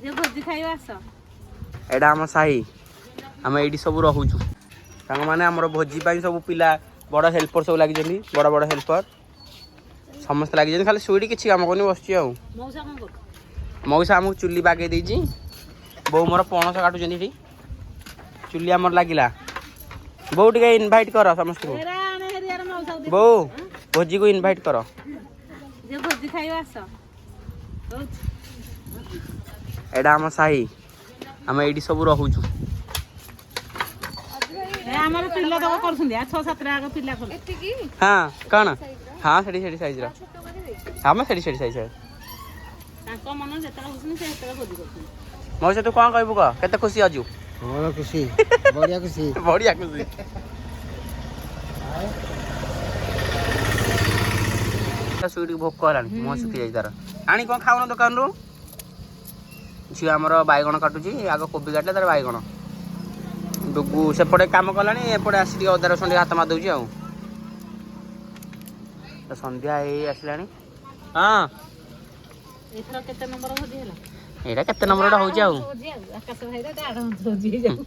जे भोजी खाइबा आस एटा आम साही आम ये सब रोचु सांग मैंने आम भोजी सब पिला बड़ हेल्पर सब लगी बड़ बड़ हेल्पर समस्त लगी खाली शुड़ी किसी कम करनी बस मौसा कौन कर मौसा आमको चुली बागे देजी बो मोर पणस काटुଛନ୍ତି चुली आमर लगिला बो टे इनभाइट कर समस्त को एरा आने हेरियार मौसा दे बो भोजी को इनभाइट कर जे भोजी खाइबा आस एटा आम साही आम ये सब रोचु ଆମର ପିଲା ତକ କରୁଛନ୍ତି 6-7 ଆଗ ପିଲା କରୁ हाँ कौन हाँ सेठी सेठी साइज हाँ मैं सेठी सेठी साइज ତାଙ୍କ ମନ ଯେତେବେଳେ ଖୁସି ସେ ସେତେବେଳେ ଭୋଜି କରୁଛନ୍ତି मौसा तू कौन कहबू कह केते खुशी अजू बहुत खुशी बढ़िया खुशी बढ़िया खुशी सुईटी भोक कलानी मुह सुखी जाई तार आनी कौन खाऊन दुकान रु झी आमर बैगण काटुची आग कोबी काटले तार बैगण डुगु सेपटे काम कलानी एपटे आसी अदा रसुण हाथ मार दउची आउ संध्या ए आसलानी हाँ ଏଥର କେତେ ନମ୍ବର ଭୋଜି ହେଲା एटा केते नंबर होउची आउ ଭୋଜି ଆଉ ଆକାଶ ଭାଇର 8 ଭୋଜି ହେଇଯାଉ